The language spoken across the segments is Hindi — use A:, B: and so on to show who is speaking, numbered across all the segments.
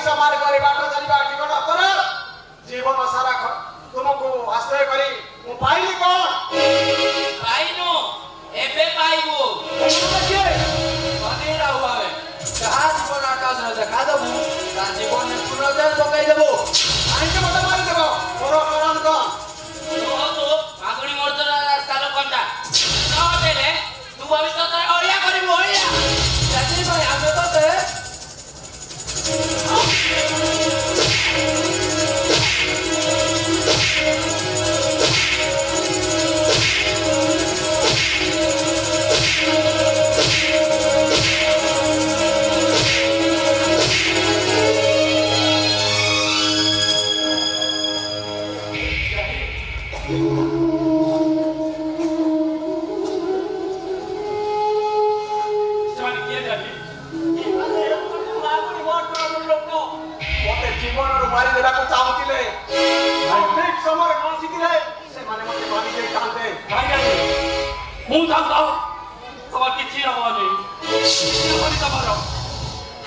A: मनीष मार्ग बाट चलवा ठिकाना पर जीवन सारा तुमको आश्रय करी मु पाइली कोन
B: पाइनु एबे पाइबो कने राहुआवे कहा जीवन आकाश न देखा दबु ता जीवन ने पुनर्जन्म पकाई देबो
A: आइके मत मारि देबो मोर कारण कोन
B: तो आगणी मोरतरा रास्ता लो कंटा न देले तू भविष्य तर ओरिया करिबो ओरिया जाति भाई आबे तो ते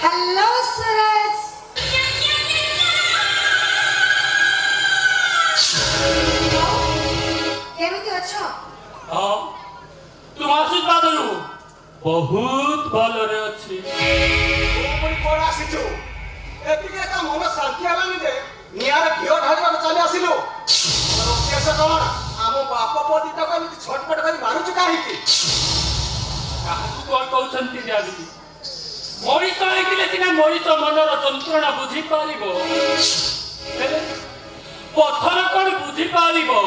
C: हेलो सूरज केमिति अछो
D: हां तुम आशीर्वाद रु बहुत भलो रे अछि
A: कोन कोन आसीछु एतिके त मन शांति आलानी जे नियार घियो ढालिबा चली आसिलु उद्देश्य कोन आम बाप पति त कमी छटपट करी मारुछु काहे की
D: काहू कोन कहउछंती जाबी मरीष आइले सिना मरीष मनर यंत्रणा बुझी पारिबो पत्थर कोन बुझी पारिबो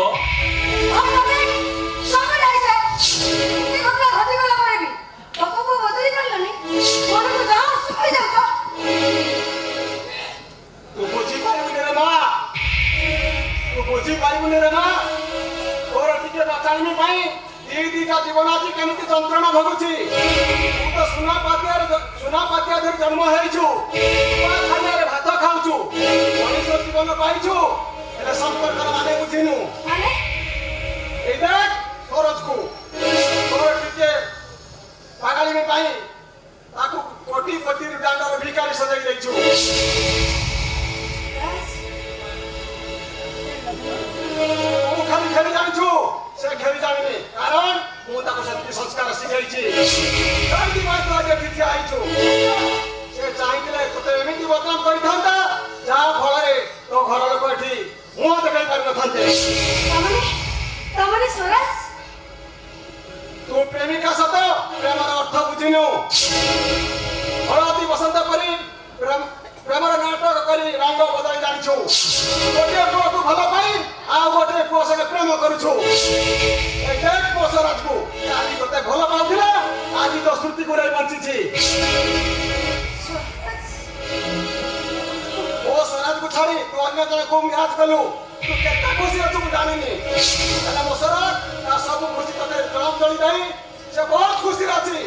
C: समझ आइसे कि हमरा हदी गला पड़ेबी बापा को बदली करलनी मन को जाओ सुई जाओ
A: तू बुझी पारिबु रे मां तू बुझी पारिबु रे मां तोर टिके बचाइनी पाई दी का जीवन आज केमिति यंत्रणा भगुची तू तो सुना पातिया धर जन्म हेइछु खाना रे भात खाउछु मनुष्य जीवन पाइछु एले संपर्क माने बुझिनु
C: माने
A: ए देख सरज को तोर टिके पागली में पाई ताकू कोटी कोटी डांडर भिखारी सजाई दैछु ओ खाली खाली जानिछु से खेली जानिनी कारण मु ताको सत्य संस्कार सिखाइछि काई बात तो आज फिर आइछु से चाहिले तोते एमिति बदनाम करि थांता जा फळे तो घर लोक एठी मुह देखाई पार न थांते
C: तमने सूरज
A: तू प्रेमिका सत प्रेमर अर्थ बुझिनु हळदी बसंत परि प्रेमर नाटक करी रंग बदल जानिछु गोटे को भलो पाई आ गोटे को संगे प्रेम करूछु ए देख पोसराजको आदि तते भलो पाउथिला आदि तो श्रुति को रे बंचिछि ओ सराज को छाड़ी तो अन्य जन को म्याज कलु तू केता खुशी अछु जानिनी एला मोसराज आ सब खुशी तते राम जळी जाई से बहुत खुशी राछि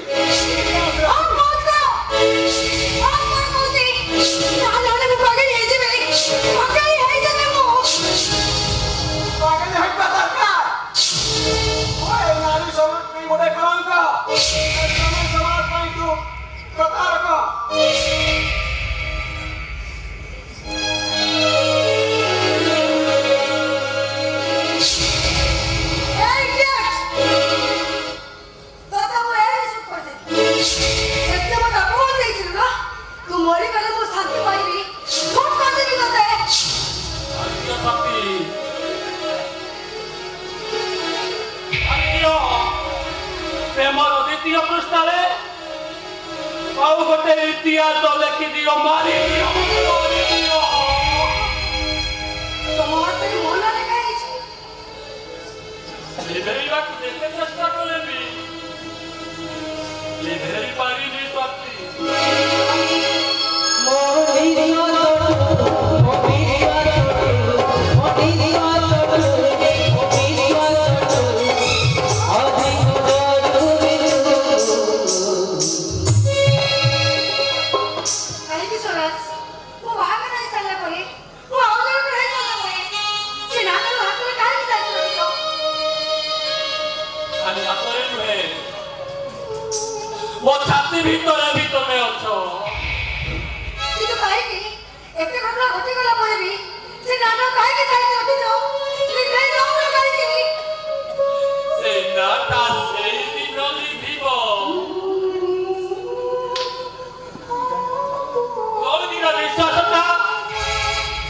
A: पागल है पता का ओए नारी समाज में बड़े कलंक समाज में तू कतार का
D: द्वितीय पृष्ठे आउ गोटे इतिहास लिखि दियो मारी दियो लिभेरी बात देखते चेष्टा कले भी लिभेरी पारी नहीं सकती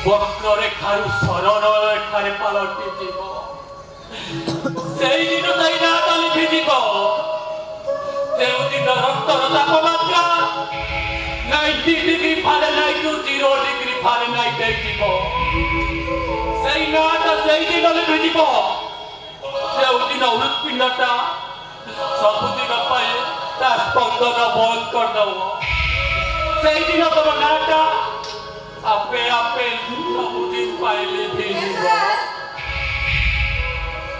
D: ବକ୍ର ରେଖାରୁ ସରଳ ରେଖାରେ ପାଲଟି ଯିବ। ସେଇଦିନ ସେଇ ନାଁଟା ଲିଭିଯିବ। ଯେଉଁଦିନ ରକ୍ତର ତାପମାତ୍ରା 90 ଡିଗ୍ରୀ ଫାରେନହାଇଟ୍‌ରୁ 0 ଡିଗ୍ରୀ ଫାରେନହାଇଟ୍ ହେଇଯିବ। ସେଇ ନାଁଟା ସେଇଦିନ ଲିଭିଯିବ। ଯେଉଁଦିନ ହୃତ୍‌ପିଣ୍ଡଟା ସବୁଦିନ ପାଇଁ ତା ସ୍ପନ୍ଦନ ବନ୍ଦ କରିଦେବ। ସେଇଦିନ ତୋର ନାଁଟା ଆପେ ଆପେ ସବୁଦିନ ପାଇଁ ଲିଭିଯିବ।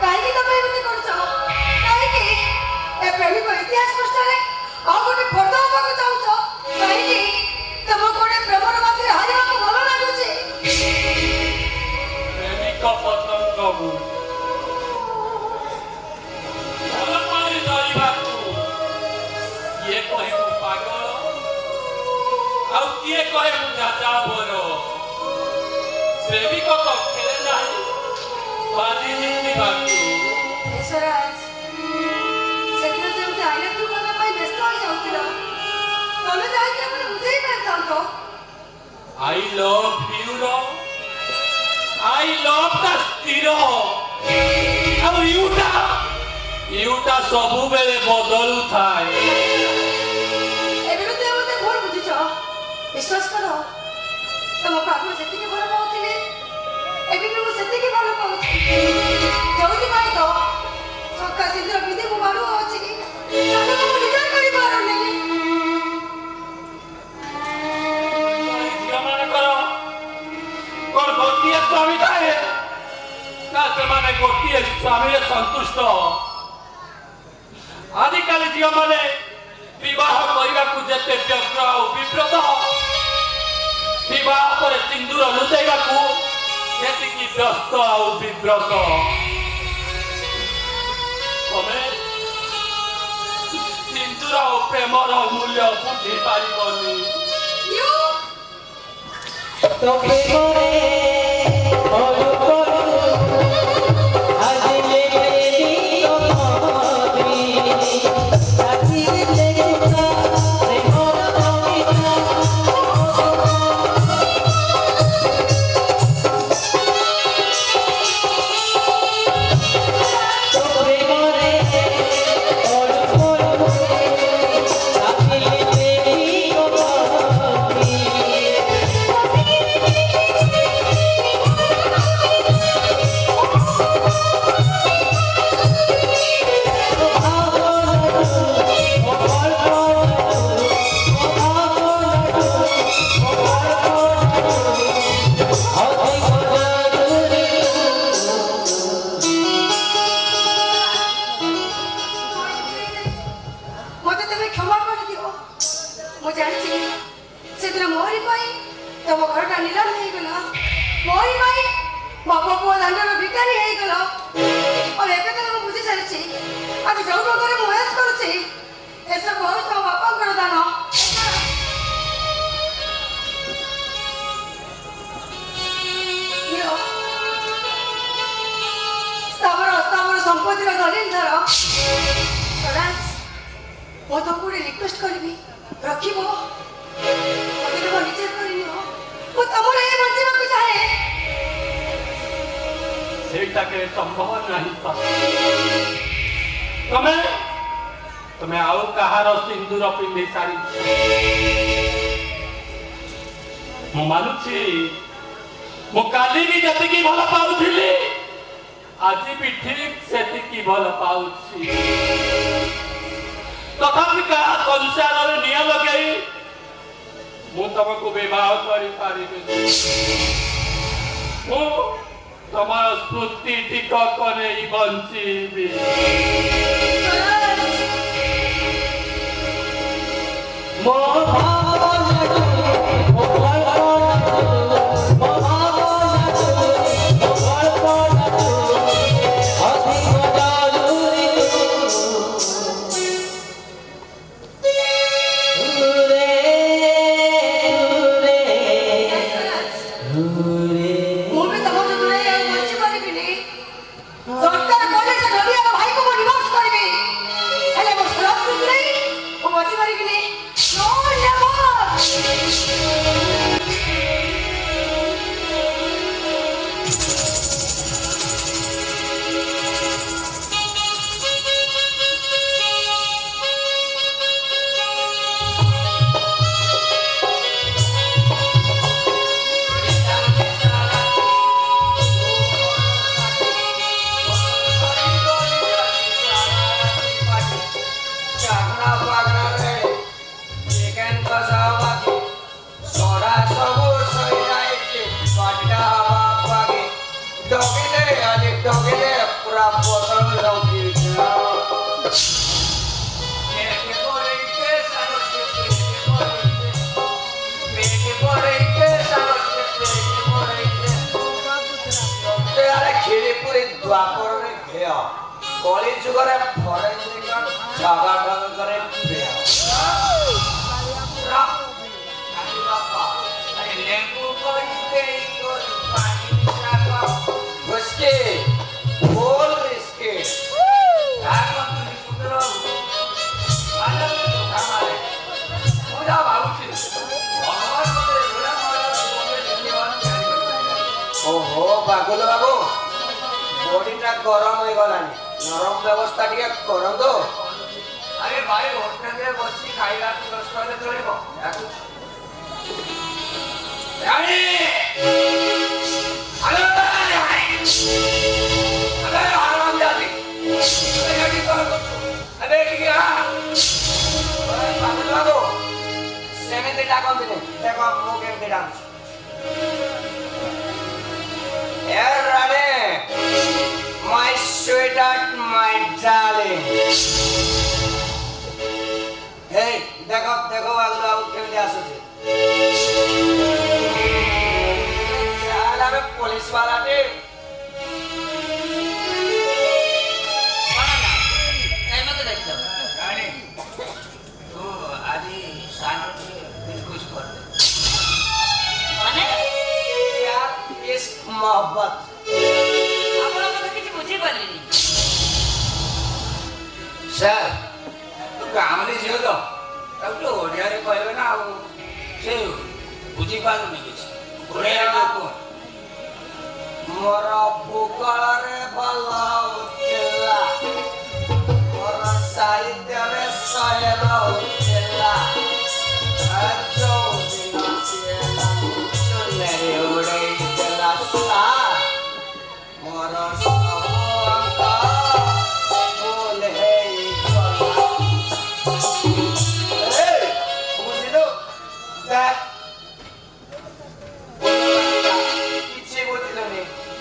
C: କାହିଁକି ତମେ ଏମିତି କରୁଛ? କାହିଁକି ଏ ପ୍ରେମିକ ଇତିହାସ ପୃଷ୍ଠାରେ ଆଉ ଗୋଟେ ଫଟୋ ହବାକୁ ଚାହୁଁଛ? କାହିଁକି ତମକୁ ଗୋଟେ ପ୍ରେମର ମାତ୍ରେ ହାରିବାକୁ ଭଲ ଲାଗୁଛି?
D: ପ୍ରେମିକ ପତଙ୍ଗ ମୁଁ ଭଲ ପାଣି ଧରିବାକୁ କିଏ କହେ ମୁଁ ପାଗଳ ଆଉ କିଏ କହେ ମୁଁ ଯାଯାବର। ପ୍ରେମିକ ତ ଖେଳେ ନାହିଁ ବାଜି ଜିତିବାକୁ।
C: ଈଶ୍ୱରାଜ, ସେଦିନ ଯେମିତି ଆଇ ଲଭ୍ ୟୁ କହିବା ପାଇଁ ବ୍ୟସ୍ତ ହୋଇଯାଉଥିଲ, ତମେ ଯାଇକି ମୋତେ ବୁଝେଇ ପାରିଥାନ୍ତ।
D: I love you ର I love ତା ସ୍ଥିର ଆଉ ୟୁଟା ସବୁବେଳେ ବଦଳୁଥାଏ।
C: ଏବେ ବି ତୁମେ ମୋତେ ଭୁଲ ବୁଝିଛ। ବିଶ୍ୱାସ କର, ତମକୁ ଆଗରୁ ଯେତିକି ଭଲ ପାଉଥିଲି ଏବେ ବି ମୁଁ ସେତିକି ଭଲ ପାଉଛି। ଯୋଉଥିପାଇଁ ତ ଛକା ସିନ୍ଦୁର ପିନ୍ଧି ମୁଁ ମାଡୁ ଅଛି ତାକୁ ମୁଁ ନିଜର କରିପାରୁନି।
D: ଝିଅମାନଙ୍କର କ'ଣ ଗୋଟିଏ ସ୍ୱାମୀ ଥାଏ ନା ସେମାନେ ଗୋଟିଏ ସ୍ୱାମୀରେ ସନ୍ତୁଷ୍ଟ? ଆଜିକାଲି ଝିଅମାନେ ବିବାହ କରିବାକୁ ଯେତେ ବ୍ୟଗ୍ର ଆଉ ବିବ୍ରତ, ବିବାହ ପରେ ସିନ୍ଦୁର ଲୁଚାଇବାକୁ ସେତିକି ବ୍ୟସ୍ତ ଆଉ ବିବ୍ରତ। ତମେ ସିନ୍ଦୁର ଓ ପ୍ରେମର ମୂଲ୍ୟ ବୁଝିପାରିବନି।
C: ସମ୍ପତ୍ତିର ଦଲିଲ ଧର। ମୁଁ ତମକୁ ଗୋଟେ ରିକ୍ୱେଷ୍ଟ କରିବି, ରଖିବ ମୋତେ ତମ ନିଜେ କରିନିଅ। ମୁଁ ତମର ଏ ବଞ୍ଚିବାକୁ ଚାହେଁ।
D: ସେଇଟା କେବେ ସମ୍ଭବ ନାହିଁ। ତମେ ଆଉ କାହାର ସିନ୍ଦୁର ପିନ୍ଧି ସାରିଛ। ମୁଁ ମାନୁଛି ମୁଁ କାଲି ବି ଯେତିକି ଭଲ ପାଉଥିଲି ଆଜି ବି ଠିକ୍ ସେତିକି ଭଲ ପାଉଛି। ତଥାପି କାହା ସଂସାରରେ ନିଆଁ ଲଗେଇ ମୁଁ ତମକୁ ବିବାହ କରିପାରିବିନି। ମୁଁ ତମର ସ୍ମୃତି ଟିକକ ନେଇ ବଞ୍ଚିବି।
C: No, never!
A: ना बदल लगी द्वापर कली जुगरे फरेन्सिक जगह करे ओहो बागुल बाबू बॉडीटा गरम हो गलानी नरम व्यवस्था टिके करन दो
B: अरे भाई होटल में बसी खाइला तो कष्ट चलिबो रानी हेलो अबे आराम जाती अबे गाड़ी कर अबे क्या ओए बाबू बाबू सेमेंट डाकम दिने देखो मुके दे डांस यार रानी my sweetheart my darling hey देखो देखो बाबू बाबू केमती आसुची साला में पुलिस वाला टे माना ना काय मत देखतो रानी तू आधी शांत खुश कर दे माने
A: यार इश्क मोहब्बत
B: आपण मत किछि बुझी पारलिनी सर तू कामले झियो तो तब तो ओडिया रे कहबे ना आ से बुझी पारुनी किछि ओडिया रे को
A: मोर भूगोल रे भला उठला मोर साहित्य रे शहर उठला आजो दिन सिला सुनेरे उड़े चला सा मोर सबका बोले गला ए बुझिलो that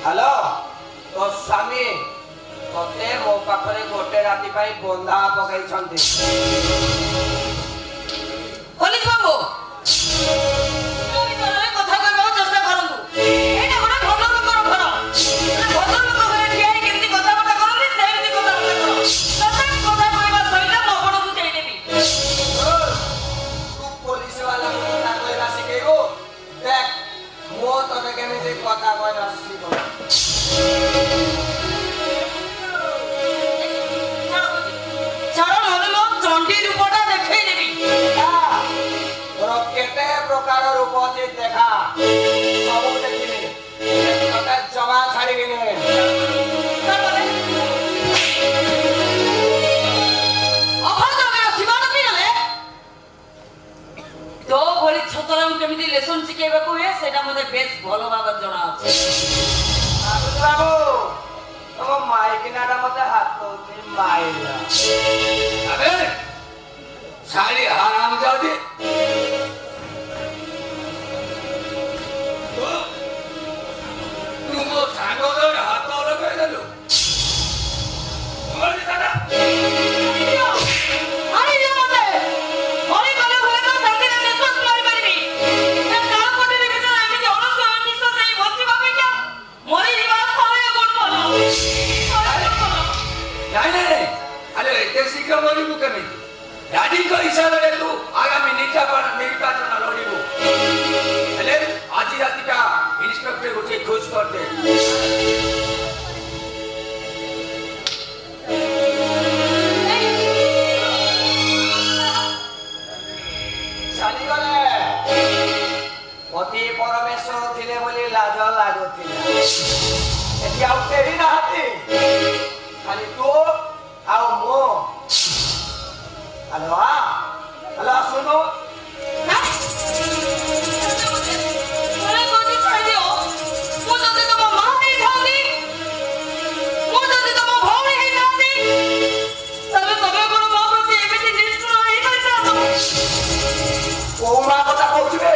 A: हेलो तो स्वामी तोते मो पाखरे गोटे राति पाई बंधा पकाई छंती
C: पुलिस बाबू তুমি কথা কইবা চেষ্টা করন্তু এইটা বড় ভদ্র লোকর ঘর ভদ্র লোক ঘরে ঠিয়াই কেমতি কথা কথা করলি সেমতি কথা কথা কর সত্যি কথা কইবা সইলে মপড় বুঝাই দেবি
A: तू पुलिस वाला কথা কইরা শিখাইবো দেখ মো তোতে কেমিতি কথা কইরা শিখাইবো
C: চারণ হলো চন্ডী রূপটা দেখাই দেবি
A: তোর কেতে প্রকার রূপ আছে দেখা সব দেখিবি তোতে জমা ছাড়িবি নে
C: তারপরে অভদ্রমের সীমানা পিরালে তো ভলি ছতরাম কেমিতি লেসন শিখাইବାକୁ ହୁଏ সেটা মতে বেশ ভালো ভাবে জনা আছে
A: বাবু তোম মাইকিনাটা মতে হাত কৌছি মাইলা
B: अबे साली हराम जादी तू मो सांगो तो हाथ लगे देलु मोर दादा
C: আরে যে মতে মরি গলে হয়ে তো সাথে লেসন মারি পারিবি না কাল কোটে ভিতরে আমি যে অলস নিশ্বাস এই বঞ্চি পাবে কি মরি দিবা সময় করব
B: नहीं नहीं अरे देसी का मोरी बुके में दादी को इशारा दे तू आगामी निर्वाचन लड़ीबू हेले आज राति का इंस्पेक्टर गोटे खोज कर दे
A: চালি গলে পতি পরমেশ্বর থিলে বলি লাজ লাগুথিলা এতিয়া ଆଉ କେହି ନାହାନ୍ତି ଖାଲି ତୁ ଆଉ ମୁଁ ହ୍ୟାଲୋ ହ୍ୟାଲୋ ଶୁଣୁ
C: আরে কোটি ছাই দিও মু যদি তোমা মা নেই থাকি মু যদি তোমা ভৌণী হেই থাকি তবে তবে কোন মা প্রতি এমিতি নিষ্ঠুর হেই পাইছা
A: କୋଉ ମା କଥା କହୁଛୁ ବେ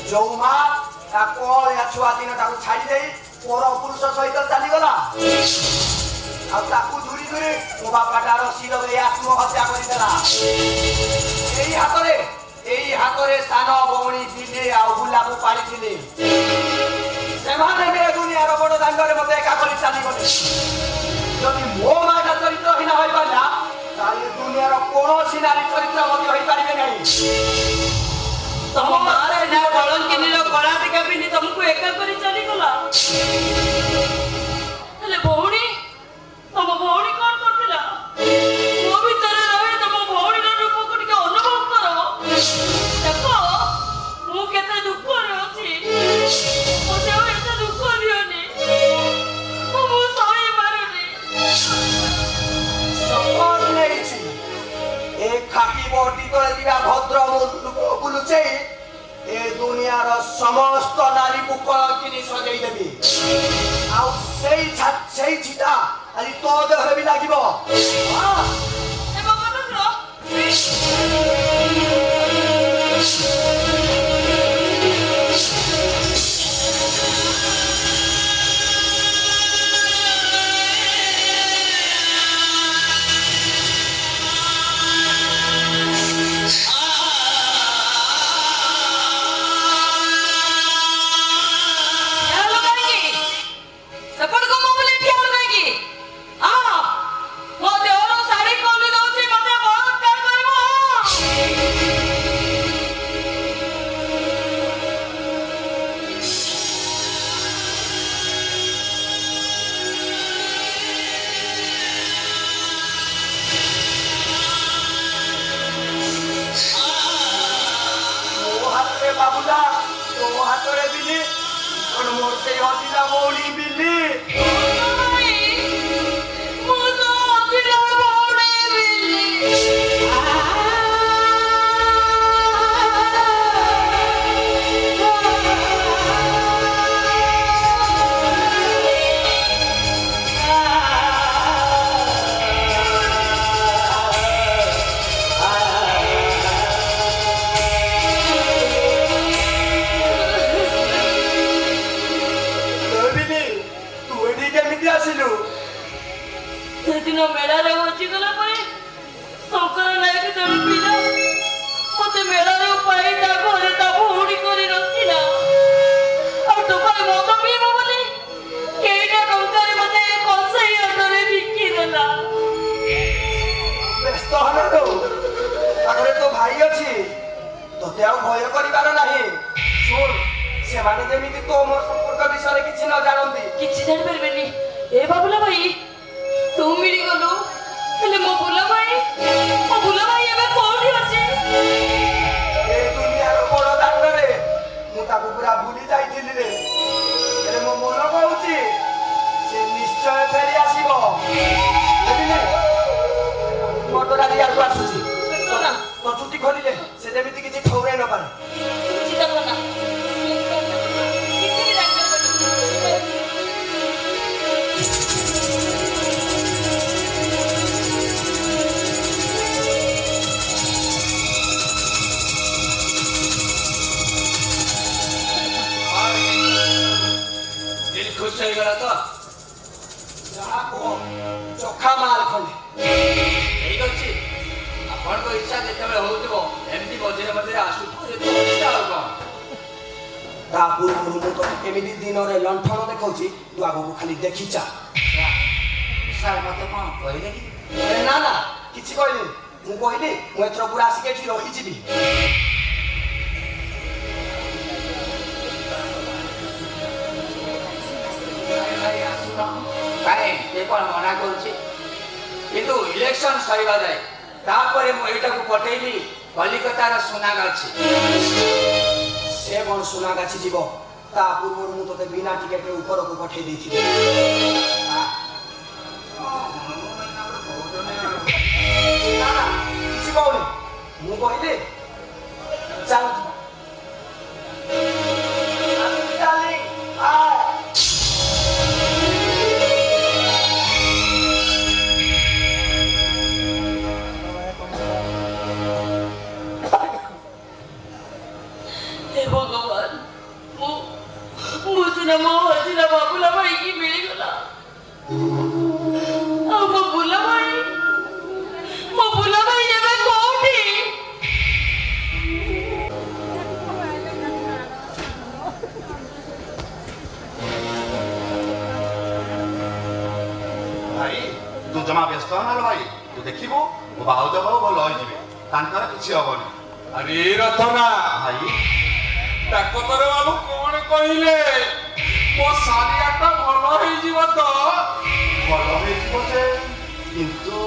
A: ଯୋଉ ମା ତା କଳିଆ ଛୁଆ ଦିନ ତାକୁ ଛାଡ଼ି ଦେଇ
E: पर पुरुष सहित चली गला आकु धुरी धुरी मो बापाटार शिर आत्महत्या करदेला हाथ सान भौणी बिली आुला को पाड़ी से दुनिया बड़ दांडे मत एका कर चलीगले जदि मो माटा चरित्रहीन हो पारा दुनिया कौन नारी चरित्र मत हो पारे नहीं
C: तम मारे ना कलंकिनी कलाटिका पिनी तुमको एका करी चली गला हेले भौणी तम भौणी कौन करथिला मो भीतर रही तम भौणी रूप को टिके अनुभव करो देखो मु केते दुख रे अछि मते एते दुख दियोनी मु सही मारुनी
E: सपन नहीं छी ए खाकी बॉडी को दिया भद्र बुलुचे ए दुनियार समस्त नारी को कलंकिनी सजाई देबी आउ सेई छिटा आज तो देहरे भी लागिबो हां
C: ए बाबा रो
E: बाबूला तो हाथ रे बिली और मोर से हतिला भौणी बिली
C: दिन मेला रे बची गला परे शंकर नायक जण पिला मते मेला रे पाई ता घरे ता भौणी करी रखिला और तो भाई मत पीबो बोली केइना टंकारे मते कसई अंदरे बिकी देला
E: व्यस्त हने तो आगरे तो भाई अछि तोते आ भय करिवार नाही सुन से माने जेमिति तो मोर संपर्क विषय किछि न जानंती
C: किछि जानि परबेनी ए बाबुला भाई तू मिली गलु हेले मो बुला भाई एबे कोठी अछि
E: ए दुनिया रो बड़ दांड रे मु ताकू पूरा भूली जाईथिली रे हेले मो मन कहउची से निश्चय फेरी आसीबो बुझिले मोटो गाड़ी आगु आसुची तो छुट्टी खोलिले से जेमिति किछि ठौरे न पारे
C: चिता करना किछि डाक्टर
B: खुश हो गला तो
E: जहा को चोखा माल खंडे
B: ठीक अछि अपन को इच्छा देते बेले होतबो एमती बजरे मते आसु जे तो इच्छा होबो
E: ता पूर्व मु तो केमिति दिन रे लंठन देखौची तू आगो खाली देखि जा
B: सर मते कोन कहले कि
E: ना ना किछि कहले मु कहले मु एथरो पूरा आसी के रहि जिबी
B: काहे ए कोन मना करछि किंतु इलेक्शन सरीबा जाय तापरे मु एटा को पटेइली कलिकता रा सुनागाछि
E: से कोन सुनागाछि जीव ता पूर्व मु तते बिना टिकट रे ऊपर को पठे देछि ना ना किछि कहले मु कहले चल
C: भगवान मुझे ना बाबूला
F: जमा व्यस्त ना भाई तू देखिबो मो भाउज बहु भल होइजिबे तांकर किछि हबनी
A: अरे रथना
F: भाई
A: डाक्टर बाबू कौन कहले मो सारियाटा भल होइजिब तो
F: भल होइजिबो जे किंतु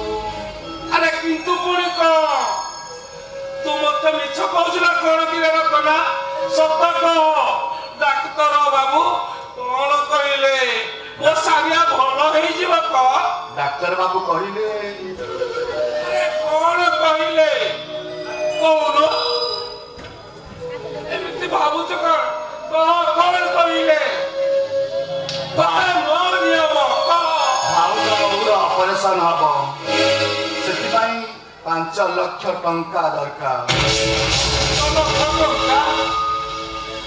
A: अरे किंतु पुणी कौन तू मत मिछ कहला कौन कि रथना सत्य कह डाक्टर बाबू कौन कहले मो सारिया भल होइजिब तो
F: डाक्टर बाबू कहिले
A: अरे कौन कहले कौन एमती भावुच कौन कहले मो नियम
F: भाउज बहुर ऑपरेशन हबो सेति 5 लाख टंका दरकार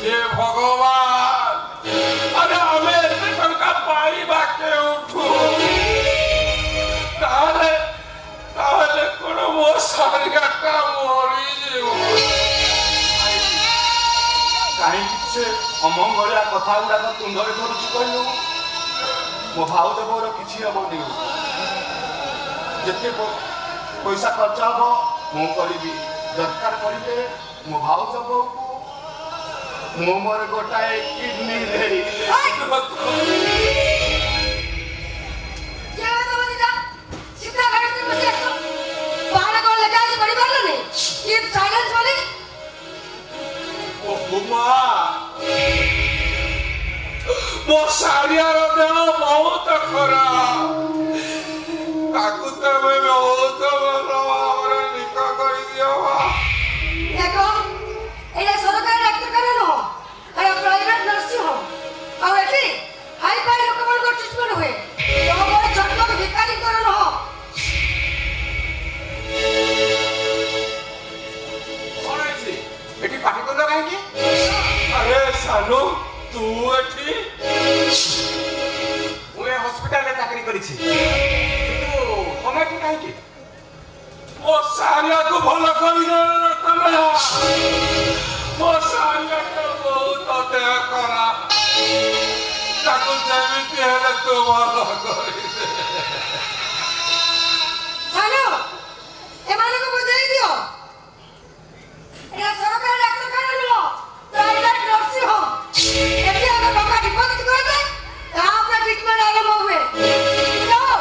A: हे भगवान अरे हमें एते टंका पाइबा के उठू ताले ताले कोन मो सारियाटा मरी जीव
F: काहे से अमंगलिया कथा गुडा तुंडरे धरुछु कहलु मो भाउज बहुर किछि हबनी जते पैसा खर्च हबो मो करिबी दरकार पड़िले मो भाउज बहु को मो मोर गोटाए किडनी देई
C: क्या बात है जा सीधा गाड़ी में बस आसो बाहर कौन लगा के बड़ी बात नहीं ये साइलेंस वाली
A: ओ बुमा मो सारियार देह बहुत खराब काकू तमे बहुत भलो भाବରେ निका କରି दियो
C: देखो एला सरकारी डाक्टर करे नो अरे प्राइवेट नर्सिंग होम और एठी हाई फाई लोक मन को ट्रीटमेंट हुए तो बड़े छोटो के भिखारी करे नो
A: कौन है एठी पाटी कर काहे की अरे सालू तू एठी
E: मुए हॉस्पिटल में चाकरी करी छी किंतु हमें की काहे की
A: मो सारिया को भलो करी दे रतना मो सारिया को बहुत देह करा ताको जेमिति हेले तू भलो करी दे
C: सालो ए माने को बुझाई दियो एला सरकारी डाक्टर करे नो प्राइवेट नर्सिंग होम एठी हम टका डिपॉजिट कर दे यहां पे ट्रीटमेंट आरंभ हुए जाओ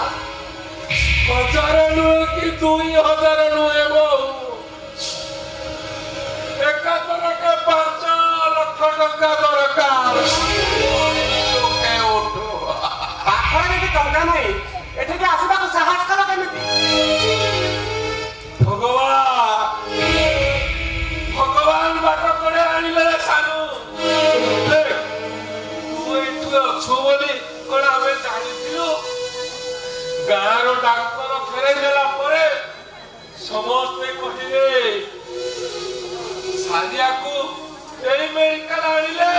A: 1000 नु कि 2000 नु एबो एकातर के 5 लाख टका दरकार ओके उठो
E: पाखरे की टंका नहीं एठी के आसीबा को साहस करा केमिति
A: भगवान बाट करे आनिले सानू देख तू एठु अछु बोली कोन हमें जानिथिलु गारो डाक्टर फेरे देला परे समस्त कहिले सारिया को एई मेडिकल आनिले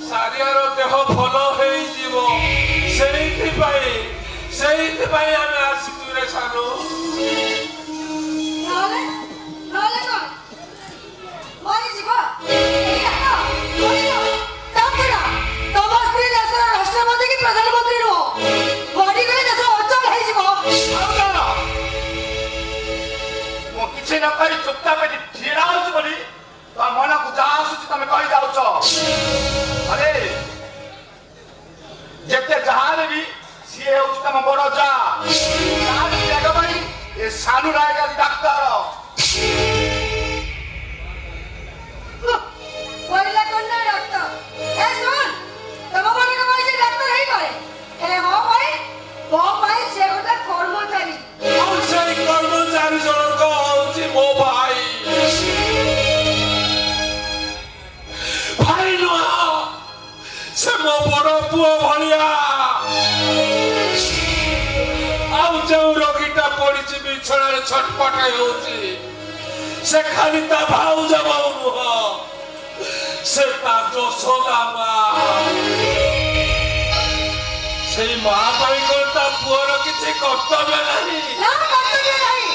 A: सारियार देह भलो हेई जीवो सेहिति पाई हमें आसितु रे सानू
C: नाले नाले को मरी जीवा एटा तो कोई ना तापरा तमो स्त्री देशर राष्ट्रपति की प्रधानमंत्री रो बॉडी गले देश अचल है जीवो
F: मो किछि न कहि चुपचाप एठी ठिरा होछ बोली तो मन को जा आसुछि तमे कहि जाउछ अरे जेते जहान भी सिए होछ तम बड़ जा सारी जगह भाई ए सानू रायगा डाक्टर
C: कोइला कोन्ना डॉक्टर ए सुन तमो बॉडी का भाई से डॉक्टर है पारे एले हो भाई से गोटा कर्मचारी
A: और से कर्मचारी जनक होछि मो भाई भाई नो से मो बड़ पुओ भलिया आउ जो रोगीटा पड़िछि बिछड़े छटपट होछि से खाली ता भाउ जबाउ नुह से ता जोशोदा मां से मां भाई करता पुअर किछि कर्तव्य नाही
C: ना कर्तव्य नहीं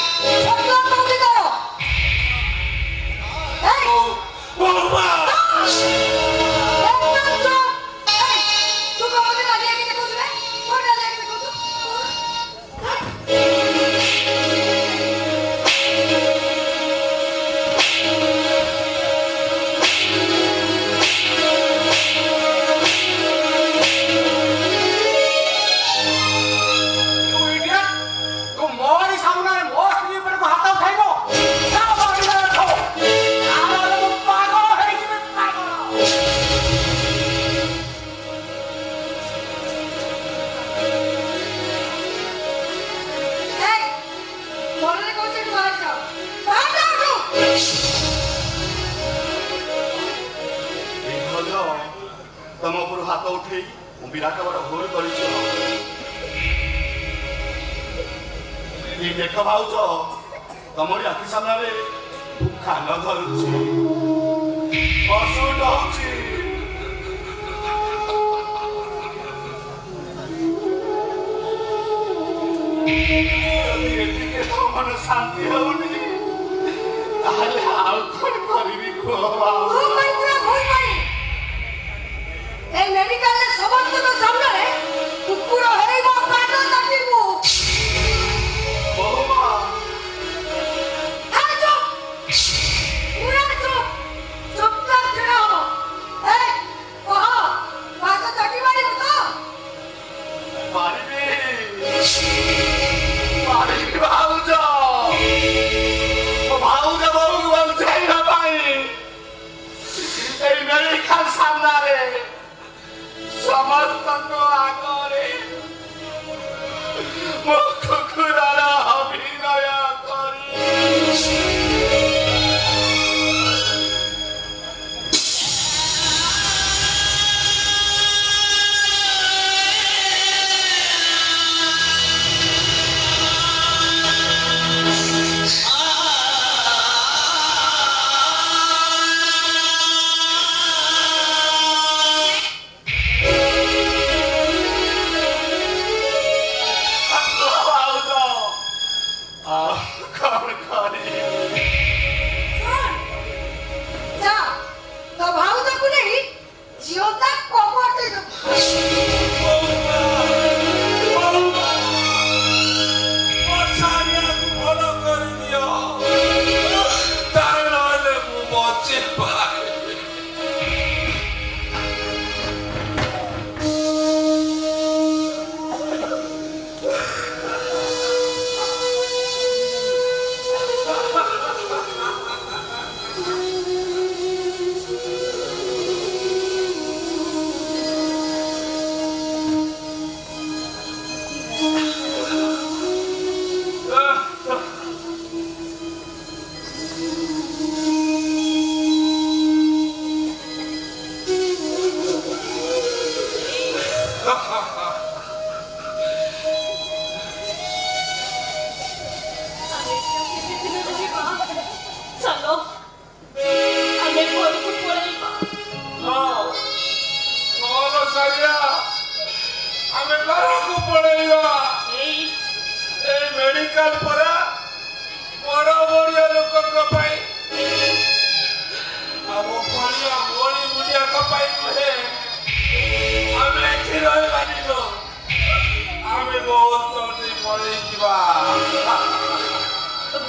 C: सब मौली करो ए
A: ओ मां
C: तू को बोले आलिया के देखो तुझे कौन आलिया के देखो तू
F: ତମ ଉପରୁ ହାତ ଉଠେଇ ମୁଁ ବିରାଟ ବଡ଼ ଭୁଲ କରିଛି। ଦେଖ ଭାଉଜ ତମରି ଆଖି ସାମ୍ନାରେ ଖାନ ଧରୁଛି, ଅସୁଟ ହଉଛି। ମନ ଶାନ୍ତି ହଉନି ତାହେଲେ ଆଉ କଣ କରିବି କୁହ ଭାଉଜ?
C: এই মেডিকেলে সমস্ত সামনে কুকুর হেই মো পাট কাটিবু
F: বৌমা
C: আরে চুপ পুরা চুপ চুপচাপ ছেড়ে হবো। এই ওহ পাট কাটিবারি তো
F: পারিবি পারিবি ভাউজ। ମୋ ଭାଉଜ ବୋଉକୁ ବଞ୍ଚାଇବା ପାଇଁ ଏଇ ମେଡିକାଲ ସାମ୍ନାରେ ସମସ୍ତଙ୍କ ଆଗରେ ମୋ କୁକୁରର ଅଭିନୟ କରି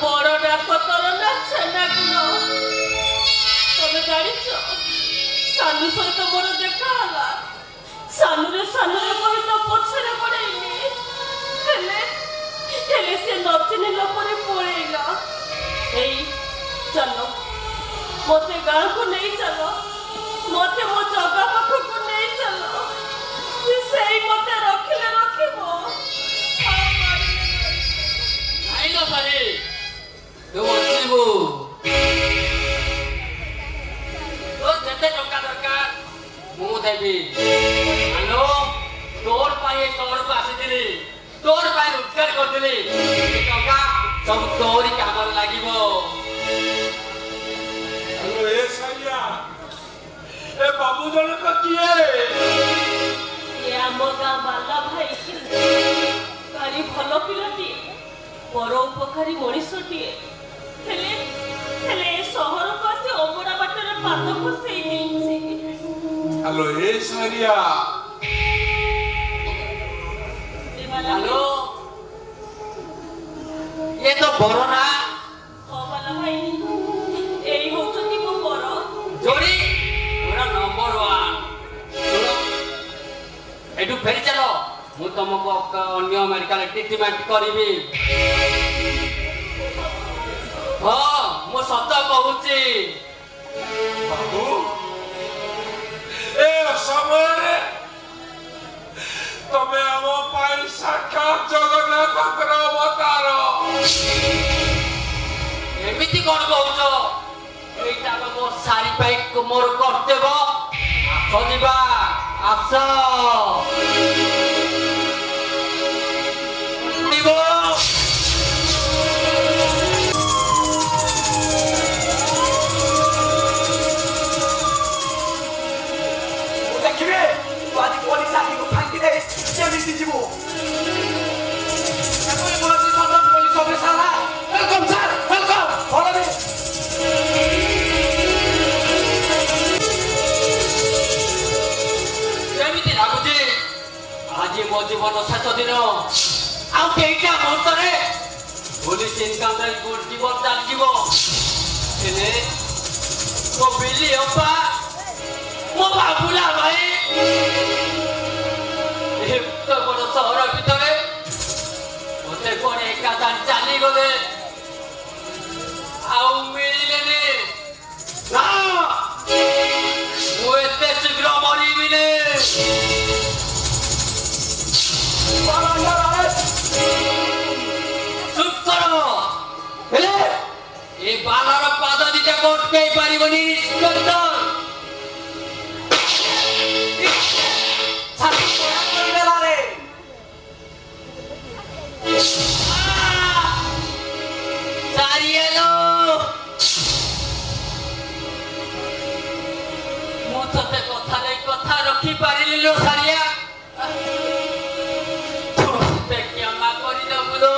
G: বড় ডাক্তার না ছেনা গুলো তুমি জানিছ সানু সহিত মোর দেখা হলা সানুরে কহিত পছরে পড়াইনি হেলে সে নচিনিলা পরে পড়েইলা। এই চলো মতে গাঁকু নেই চলো মতে মো জগা পাখকু নেই চলো সেই মতে রখিলে রখিব
D: আইলো পারে তো বলছিবু তোর যেতে টঙ্কা দরকার মু দেবি। আলো তোর পায়ে তোরକୁ ଆସିଥିଲି তোর পায়ে ରୋଜଗାର କରିଥିଲି ଟଙ୍କା ସବୁ ତୋରି କାମରେ ଲାଗିବ।
A: ଏ ସାଇଆ ଏ ବାବୁ ଜଣକ କିଏ?
G: ଏ ଆମ ଗାଁ ବାଲା ଭାଇ ଭାରି ଭଲ ପିଲାଟିଏ ପର ଉପକାରୀ ମଣିଷଟିଏ ହେଲେ ହେଲେ ଏ ସହରକୁ ଆସି ଅମରା ବାଟରେ ପାଦ ଖସେଇ ଦେଇଛି।
A: ହ୍ୟାଲୋ ଏ ସାରିଆ
D: ହ୍ୟାଲୋ ଇଏ ତ ବର ନା?
G: ହଁ ବାଲା ଭାଇ ଏଇ ହଉଛନ୍ତି ମୋ ବର
D: ଯୋଡ଼ି ପୁରା ନମ୍ବର 1। ଶୁଣ ଏଠୁ ଫେରି ଚାଲ ମୁଁ ତମକୁ ଅନ୍ୟ ମେଡିକାଲ ଟ୍ରିଟମେଣ୍ଟ କରିବି। ହଁ ମୁଁ ସତ କହୁଛି।
A: ବାବୁ ଏ ସମୟରେ ତମେ ଆମ ପାଇଁ ସାକ୍ଷାତ ଜଗନ୍ନାଥଙ୍କର ଅବତାର।
D: ଏମିତି କଣ କହୁଛ? ଏଇଟା ମୋ ସାରି ପାଇଁ ମୋର କର୍ତ୍ତବ୍ୟ। ଆସ ଯିବା। ଆସ
E: ଦେଖିବେ ତୁ ଆଜି ପୋଲିସ ଆଖିକୁ ଫାଙ୍କି ଦେ କେମିତି ଯିବୁ police officer welcome sir welcome follow ମି
D: କେମିତି ଲାଗୁଛି ଆଜି ମୋ ଜୀବନ ଶେଷ ଦିନ ଆଉ କେଇଟା ମୁହୂର୍ତ୍ତରେ ପୁଲିସ ଇନକାଉଣ୍ଟର ଜୀବନ ଚାଲିଯିବ ହେଲେ ମୋ ବିଲି ଅପା ମୋ ବାବୁଲା ଭାଇ ଏତେ ବଡ଼ ସହର ଭିତରେ ମତେ କଣ ଏକା ଛାଡ଼ି ଚାଲିଗଲେ ଆଉ ମିଳିଲେନି ନା ମୁଁ ଏତେ ଶୀଘ୍ର ମରିବିନି ଚୁପ୍ କର ହେଲେ ଏ ବାଲାର ପାଦ ଦିଟାକୁ ଅଟକେଇ ପାରିବନି ଇନ୍ସପେକ୍ଟର ମୁଁ ତତେ କଥାରେ କଥା ରଖିପାରିଲି ଲୋ ସାରିଆ ତତେ କ୍ଷମା କରିଦେବୁ ଲୋ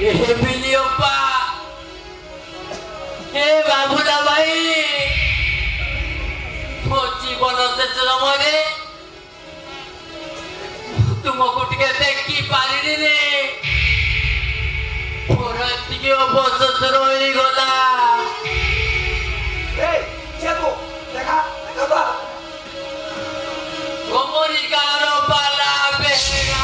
D: ଏ ବିଲି ଅପା ଏ ବାବୁଲା ଭାଇ ମୋ ଜୀବନ ଶେଷ ସମୟରେ ତୁମକୁ ଟିକେ ଦେଖି ପାରିଲିନି ମୋର ଏତିକି ଅବଶୋଷ ରହିଗଲା ଗୋମରୀ ଗାଁର ବାଲା ବେହେରା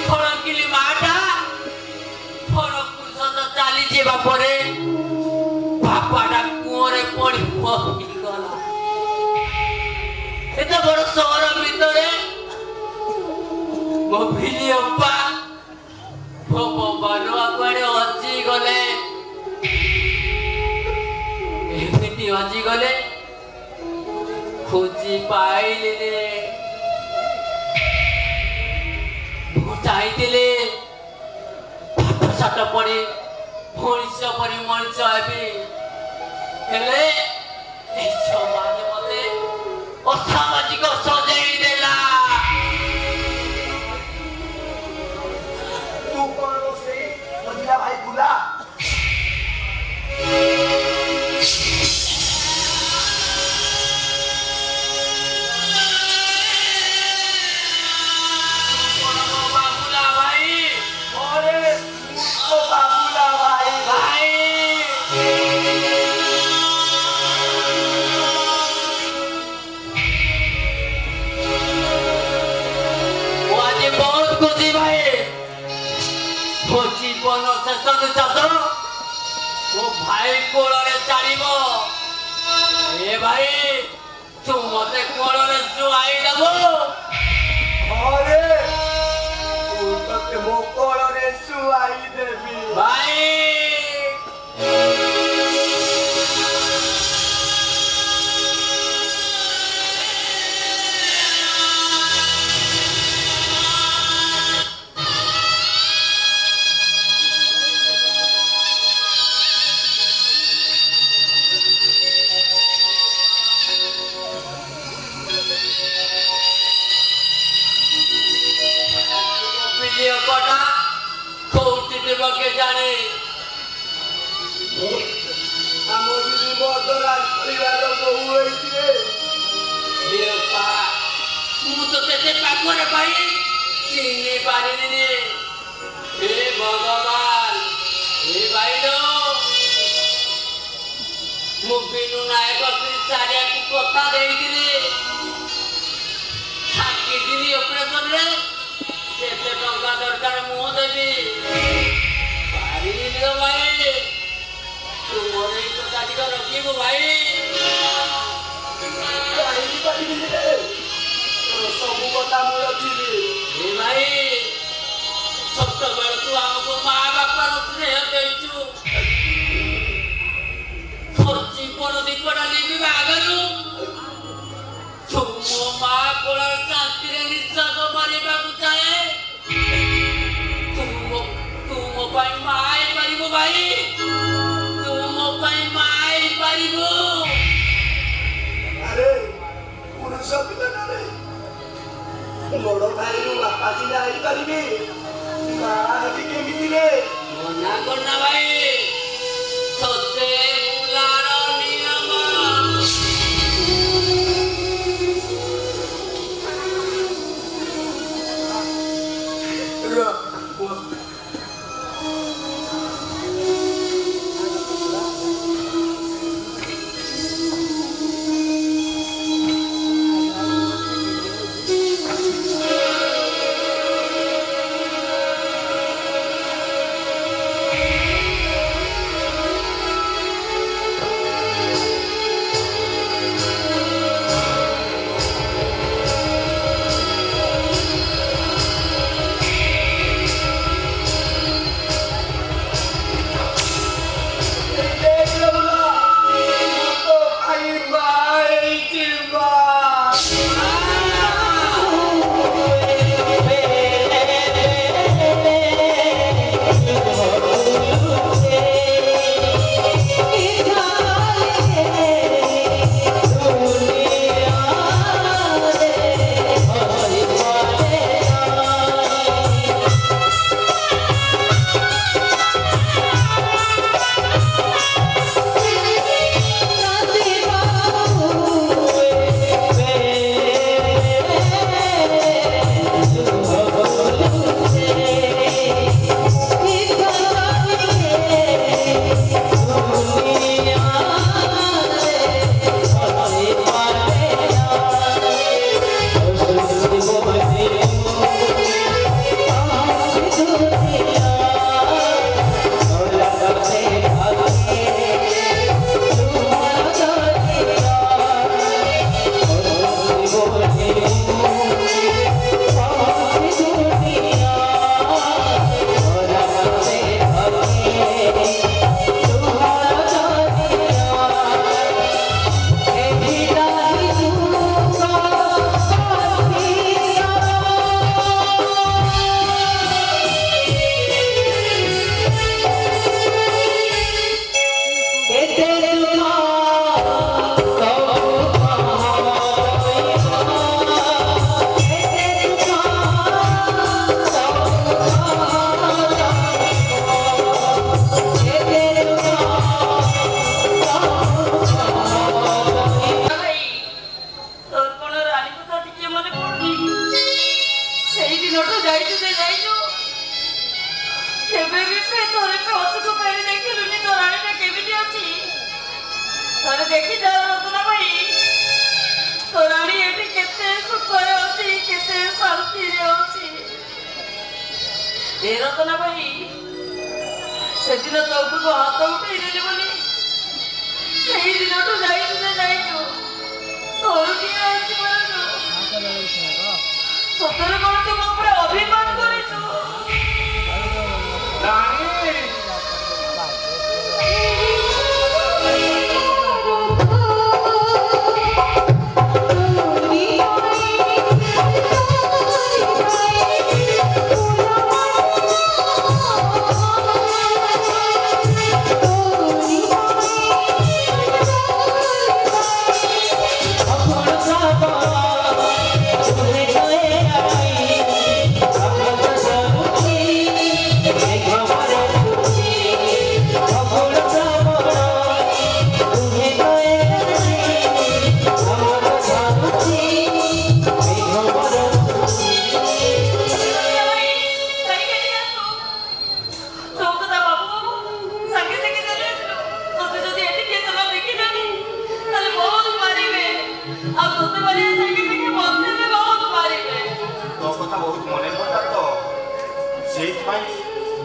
D: ଫଳକିଲି ମାଟା ଫଳକୁ ସତ ଚାଲିଯିବା ପରେ ବାପାଟା କୂଅରେ ପଡ଼ି ମରିଗଲା ଏତେ ବଡ଼ ସହର ଭିତରେ ମୋ ବିଲି ଅପା ମୋ ବାବାରୁ କୁଆଡ଼େ ହଜିଗଲେ ଏମିତି ହଜିଗଲେ ଖୋଜି ପାଇଲିନି ମୁଁ ଚାହିଁଥିଲି ପାଠ ସାଠ ପଢ଼ି ମଣିଷ ପରି ମଣିଷ ହେବି ହେଲେ ଏ ସମାଜ ମତେ ଅସାମାଜିକ ସଜେଇ ଦେଲା
E: ତୁ କଣ ରୋଷେଇ ମଝିଲା ଭାଇ ବୁଲା
D: भाई कोଳରେ ଚାଲିବ ଏ ଭାଇ ତୁ ମତେ କୋଳରେ ଶୁଆଇ ଦେବୁ
E: ଆରେ ତୁ ତତେ ମୋ କୋଳରେ ଶୁଆଇ ଦେବି
D: ଭାଇ के जाने
E: ଆମ ଦିଦି ମଦରାଜ ପରିବାର ବୋହୁ ହେଇଥିଲେ
D: ମୁଁ ତ କେତେ ପାଖରେ ଭାଇ ଚିହ୍ନି ପାରିନି ହେ ଭଗବାନ ହେ ଭାଇର ମୁଁ ବିନୁ ନାୟକ ଚାରିଆକୁ କଥା ଦେଇଥିଲି ଦିନି ଅପରେସନରେ କେତେ ଟଙ୍କା ଦରକାର ମୁଁ ଦେବି ପାରିନି ଭାଇ ତୁ ମୋର ଏଇ କଥା ଟିକେ ରଖିବୁ ଭାଇ
E: ସବୁ କଥା ମୁଁ ରଖିବି
D: ଏ ଭାଇ ଛୋଟବେଳୁ ତୁ ଆମକୁ ମା ବାପାର ସ୍ନେହ ଦେଇଛୁ
E: ସମ୍ମିଳନରେ ବଡ଼ ଭାଇରୁ ବାପା ସିନା ହେଇପାରିବି ମା ହେବି କେମିତିରେ?
D: ମନା କରନା ଭାଇ ସତେ ବୁଲାର ନିୟମ।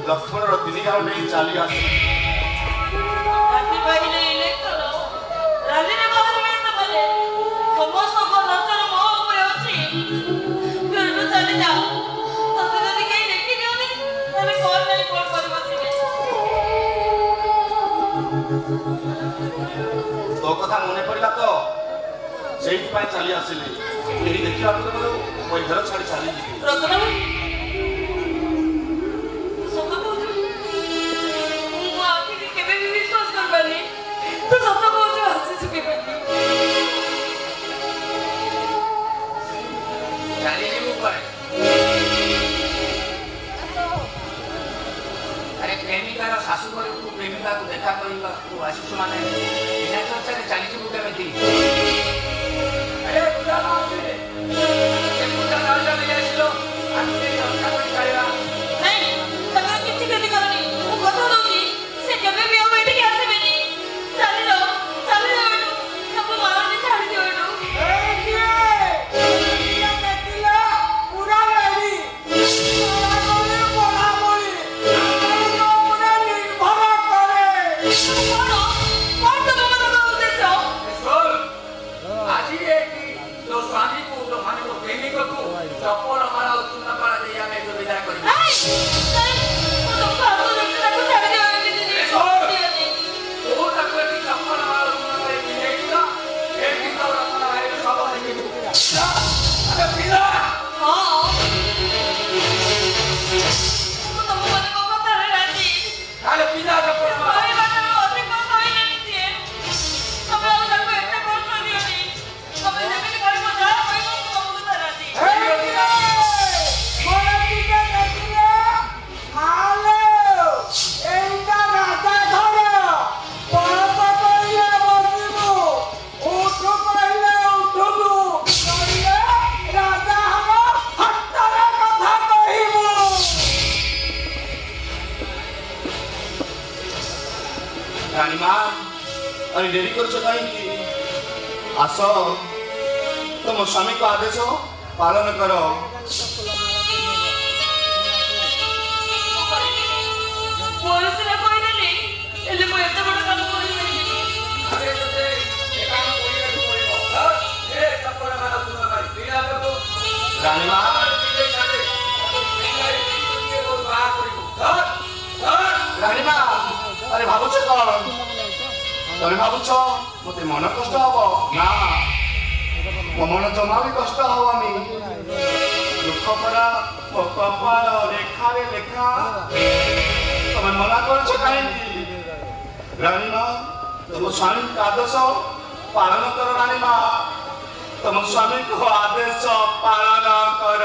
F: ଲକ୍ଷ୍ମଣର ତିନି ଗାଁ ନେଇ ଚାଲି ଆସେ ତୋ କଥା ମନେ ପଡ଼ିଲା ତ ସେଇଥିପାଇଁ ଚାଲି ଆସିଲି ଏହି ଦେଖିବାକୁ ମୋ ଘର ଛାଡ଼ି ଚାଲିଯିବି
B: ଶାଶୁଘର ପ୍ରେମିକାକୁ ଦେଖା କରିବାକୁ ଆସିଛୁ ମାନେ ବିନା ଚର୍ଚ୍ଚାରେ ଚାଲିଯିବୁ କେମିତି?
F: डेरी कर आस तुम स्वामी को आदेश पालन कर। रानीमा अरे भावुच कौन तुम भावुच मत मन कष्ट हम ना मो मन जमा भी कष्ट हवानी दुख परा मो कपाल रेखा रे लेखा तुम मना कर कहीं रानीमा तुम स्वामी का आदेश पालन कर। रानीमा तुम स्वामी को आदेश पालन कर।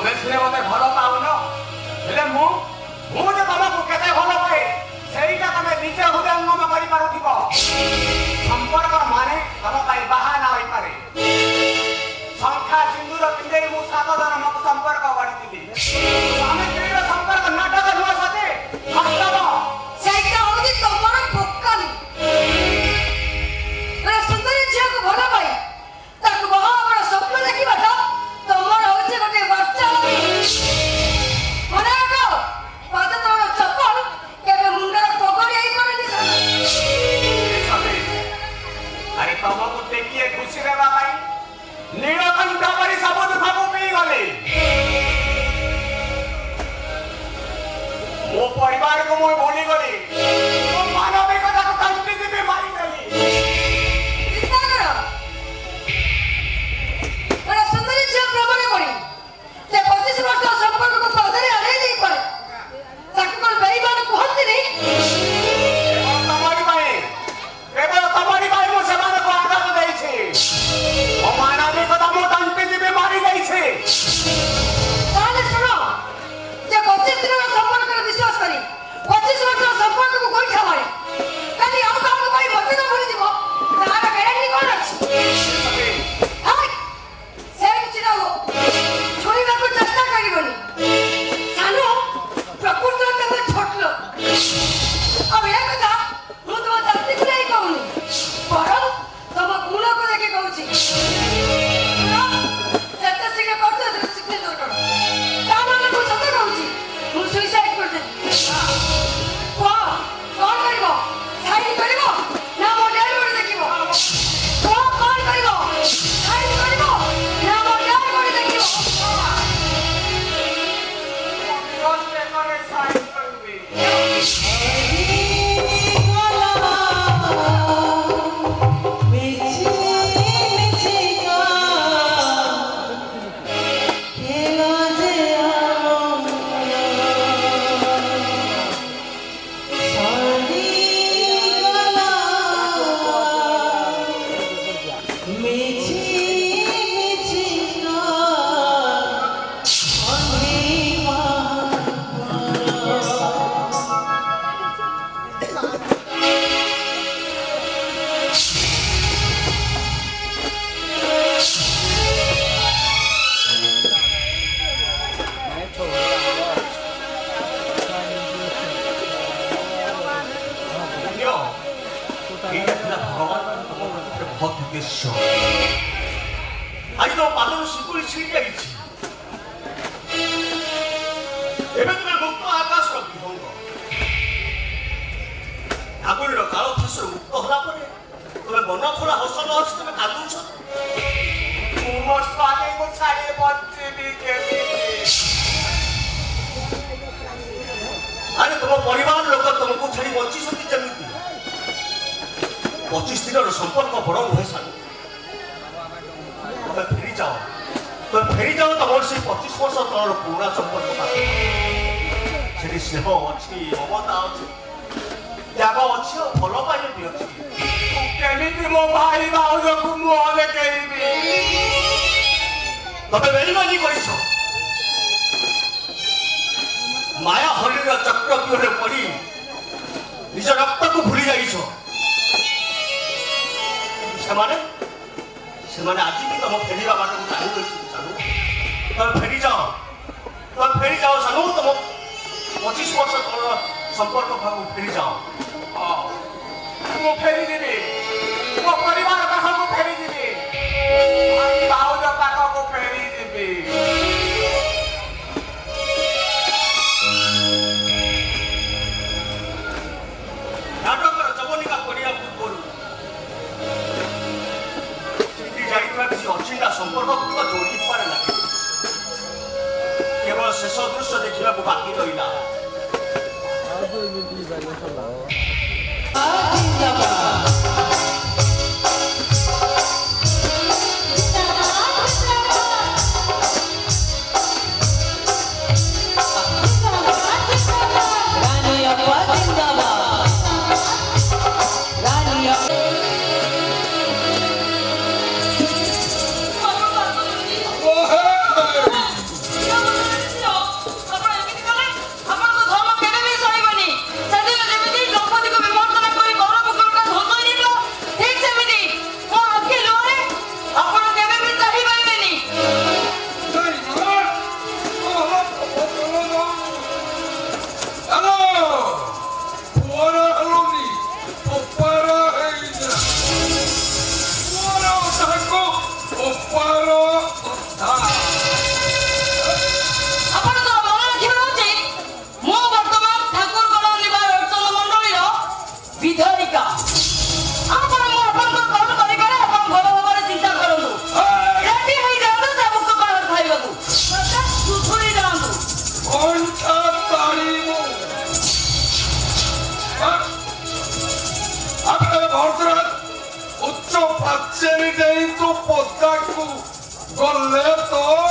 E: तमे सिने मते भलो पाउनो हेले मु जे तमको केते भलो पाए सेईटा तमे निजे हृदयंगम करि पारुथिबो संपर्क माने तम पाई बहाना होई पारे संख्या सिंदूर पिंडे मु सात जन संपर्क करथिली तमे केरो संपर्क नाटक नुआ साथे वास्तव
C: ସେଇଟା ହଉଛି ତମର ଭୋକାଲି ମାନେ ସୁନ୍ଦରୀ ଝିଅକୁ ଭଲ ପାଇ ତାକୁ ବହ ବଡ଼ ସ୍ୱପ୍ନ ଦେଖିବାଟା ତମର ହଉଛି ଗୋଟେ ବାର୍ତ୍ତା ମନେ ରଖ ପାଦ ତମର ଚପଲ କେବେ ମୁଣ୍ଡର ପଗଡ଼ି ହେଇପାରେନି
E: अरे तमको देखिए खुशी रे बाबाई नीलकंठ परी सब दुखको पी गले मो परिवार को मो भूली गली मो मानविकता को कंटी दिबे मारी गली
C: চিন্তা কর মানে সুন্দরী ঝিଅ প্রমাণ করি যে 25 ବର୍ଷ ସମ୍ପର୍କକୁ ପଦରେ ଆଡ଼େଇ ଦେଇ ପାରେ ତାକୁ କ'ଣ ବେଇମାନ କୁହନ୍ତିନି
E: तमरी भाई मो सेमान को आदत देई छी ओ मानविकता मो कंटी दिबे मारी गई छी
C: তাহলে শোনো যে 25 দিনের সম্পর্কରେ বিশ্বাস করি 25 ବର୍ଷର ସମ୍ପର୍କକୁ ଗୋଇଠା ମାରେ କାଲି ଆଉ କାମ ପାଇଁ ମତେ ତ ଭୁଲି ଯିବ ତାର ଗ୍ୟାରେଣ୍ଟି କ'ଣ ଅଛି ହାଇ ସେ କିଛି ନା ହୋ ଛୁଇଁବାକୁ ଚେଷ୍ଟା କରିବନି ସାନୁ ପ୍ରକୃତରେ ତମେ ଛୋଟ ଲୋକ ଆଉ ଏ କଥା ମୁଁ ତମ ଜାତିକୁ ନେଇ କହୁନି ବରଂ ତମ ଗୁଣକୁ ଦେଖି କହୁଛି ଯେତେ ଶୀଘ୍ର କରୁଛ ଦୃଷ୍ଟି ଦୂର କର ତା ମାନେ ମୁଁ ସତ କହୁଛି ମୁଁ ସୁଇସାଇଡ୍ କରିଦେବି କଣ କରିବ ସାଇଡ୍ କରିବ ନା ମୋ ଡ୍ୟାଡ୍ ବଡି ଦେଖିବ କଣ କରିବ ସାଇଡ୍ କରିବ ନା ମୋ ଡ୍ୟାଡ୍ ବଡି ଦେଖିବ
E: रोस्टे करे साइड करबी आज तो पादर सिकुड़ी छिड़ी जाइछि एबे तुमे मुक्त आकाश रो विहंग आगुरी रो कालो फास मुक्त होला परे तुमे मन खोला हसन हस तुमे कादुछ मो स्वामी को छाड़े बच्चे केबी अरे तुम परिवार लोक तुमको छाड़ी बच्ची सती जमिति 25 दिन संपर्क बड़ नुहे सानू तुम फेरी जाओ तुम से 25 वर्ष तल पुराना संपर्क से स्नेह अच्छी ममता अच्छी त्याग अच्छी और भल पाइले भी अच्छी केमिति मो भाई भाउज को मुह देखैबी तबे बेईमानी करिस माया हरिर चक्रव्यूहरे पड़ी निज रक्त को भूली जाइस ସେମାନେ ଆଜି ବି ତମ ଫେରିବା ବାଟକୁ ଚାହିଁ ରହିଛନ୍ତି ସାନୁ ତମେ ଫେରି ଯାଅ ସାନୁ ତମ 25 ବର୍ଷ ତଳର ସମ୍ପର୍କ ଭାଗକୁ ଫେରି ଯାଅ ମୁଁ ଫେରିଯିବି ମୋ ପରିବାର ପାଖକୁ ଫେରିଯିବି ଭାଉଜ ପାଖକୁ ଫେରିଯିବି ନାଟକର ଯବନିକା ପଡ଼ିଆ ପୂର୍ବରୁ किसी अचिंता संपर्क को जोड़ी पारे ना केवल शेष दृश्य देखा बाकी रहा
B: ଯାଆନ୍ତୁ ସୁଧୁରି ଯାଆନ୍ତୁ
A: ଘଣ୍ଟା ତାଳିବୁ ଭଦ୍ର ଉଚ୍ଚ ପାଚେରୀ ଦେଇ ତୁ ପଦାକୁ ଗଲେ ତ